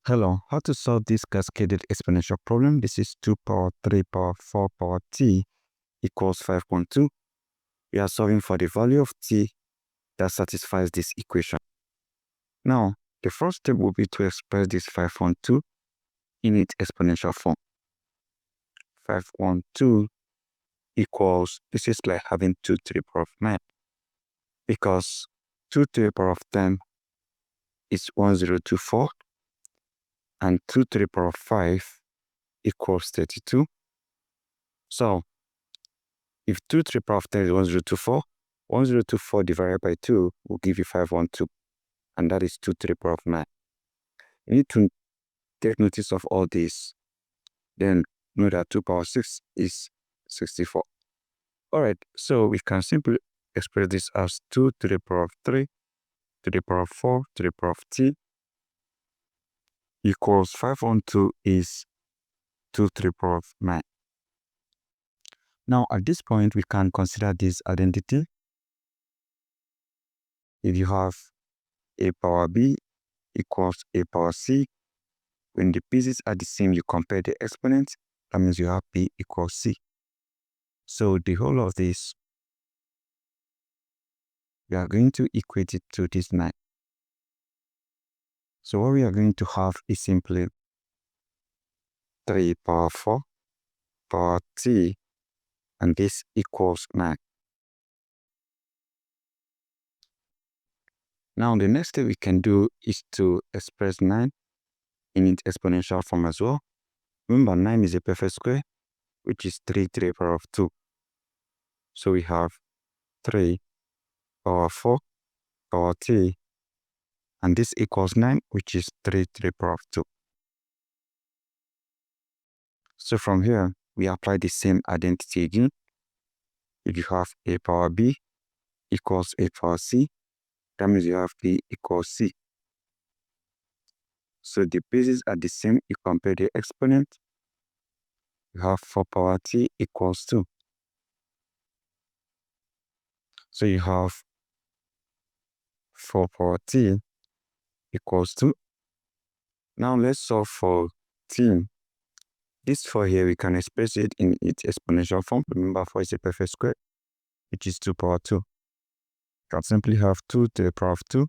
Hello, how to solve this cascaded exponential problem? This is 2 power 3 power 4 power t equals 5.2. We are solving for the value of t that satisfies this equation. Now, the first step will be to express this 5.2 in its exponential form. 5.2 equals, this is like having 2 to the power of 9, because 2 to the power of 10 is 1024, and 2 to the power of 5 equals 32. So, if 2 to the power of 10 is 1024, 1024 divided by 2 will give you 512, and that is 2 to the power of 9. You need to take notice of all this, then know that 2 power 6 is 64. Alright, so we can simply express this as 2 to the power of 3 to the power of 4 to the power of t equals 512 is 2 to the power of 9. Now, at this point, we can consider this identity. If you have a power b equals a power c, when the pieces are the same, you compare the exponents, that means you have b equals c. So the whole of this, we are going to equate it to this 9. So what we are going to have is simply 3 power 4 power t, and this equals 9. Now the next thing we can do is to express 9 in its exponential form as well. Remember, 9 is a perfect square, which is 3 to the power of 2. So we have 3 power 4 power t, and this equals 9, which is 3 to the power of 2. So from here, we apply the same identity again. If you have a power b equals a power c, that means you have b equals c. So the bases are the same. You compare the exponent, you have 4 power t equals 2. So you have 4 power t equals 2. Now let's solve for t. This 4 here, we can express it in its exponential form. Remember, 4 is a perfect square, which is 2 power 2. You can simply have 2 to the power of 2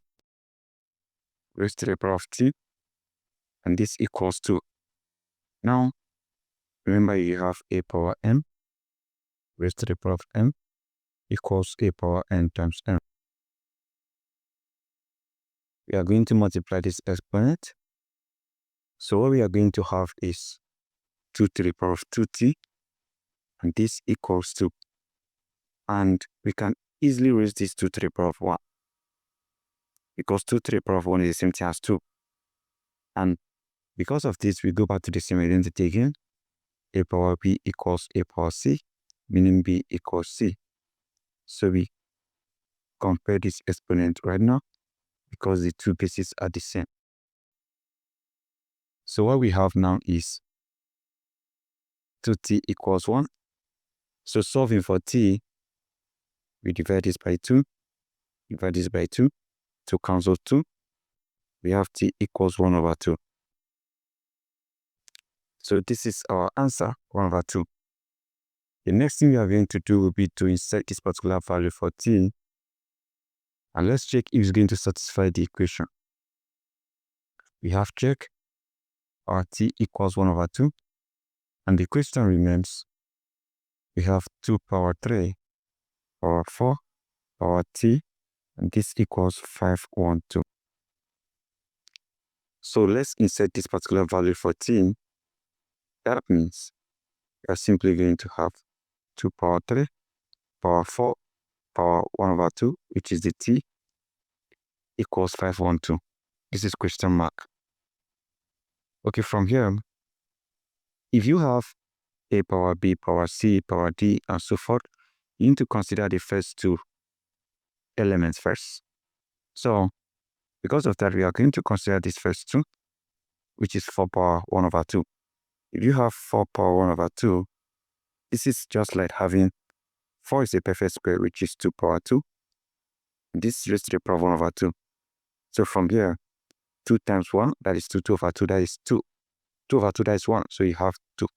raised to the power of t, and this equals 2. Now, remember, you have a power m raised to the power of m equals a power n times m. We are going to multiply this exponent. So what we are going to have is 2 to the power of 2t, and this equals 2. And we can easily raise this 2 to the power of 1, because 2 to the power of 1 is the same thing as 2. And because of this, we go back to the same identity again. A power b equals a power c, meaning b equals c. So we compare this exponent right now, because the two bases are the same. So what we have now is 2t equals 1. So solving for t, we divide this by 2, divide this by 2, to cancel 2. We have t equals 1 over 2. So this is our answer, 1 over 2. The next thing we are going to do will be to insert this particular value for t, and let's check if it's going to satisfy the equation. We have check our t equals 1 over 2, and the question remains, we have 2 power 3 power 4 power t, and this equals 512. So let's insert this particular value for t. That means we are simply going to have 2 power 3 power 4 power 1 over 2, which is the t, equals 512. This is question mark. Okay, from here, if you have a power b, power c, power d, and so forth, you need to consider the first two elements first. So because of that, we are going to consider this first two, which is 4 power 1 over 2. If you have 4 power 1 over 2, this is just like having 4 is a perfect square, which is 2 power 2. This is raised to the power of 1 over 2. So from here, 2 times 1, that is 2. 2 over 2, that is 2. 2 over 2, that is 1. So you have 2.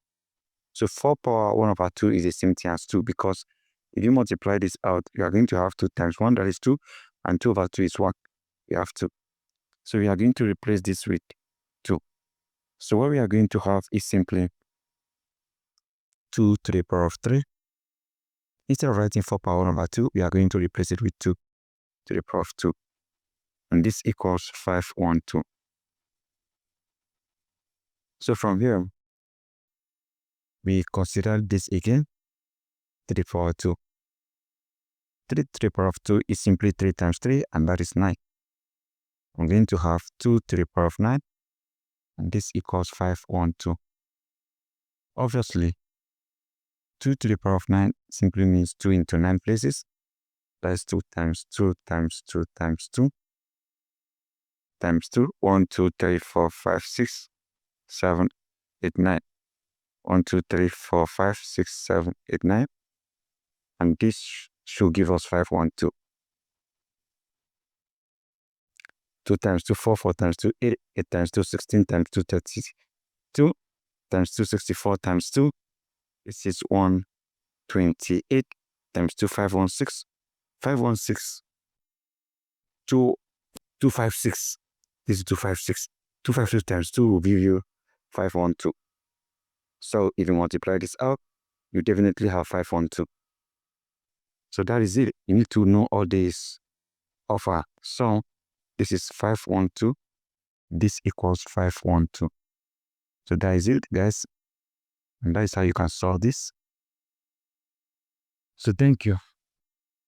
So 4 power 1 over 2 is the same thing as 2, because if you multiply this out, you are going to have 2 times 1, that is 2, and 2 over 2 is 1. You have 2. So we are going to replace this with 2. So what we are going to have is simply 2 to the power of 3. Instead of writing 4 power 1 over 2, we are going to replace it with 2 to the power of 2. And this equals 512. So from here, we consider this again to the power of 2. 3 to the power of 2 is simply 3 times 3, and that is 9. I'm going to have 2 to the power of 9, and this equals 512. Obviously, 2 to the power of 9 simply means 2 into 9 places. That is 2 times 2 times 2 times 2 times 2. 1, 2, 3, 4, 5, 6, 7, 8, 9. 1, 2, 3, 4, 5, 6, 7, 8, 9. And this should give us 512. 2 times 2, 4, 4 times 2, 8, 8 times 2, 16 times 2, 32 times 2, 64 times 2. This is 128 times 2, 516. 516. 256. This is 256. 256 times 2 will give you 512. So if you multiply this out, you definitely have 512. So that is it. You need to know all this offer. So this is 512. This equals 512. So that is it, guys. And that is how you can solve this. So thank you.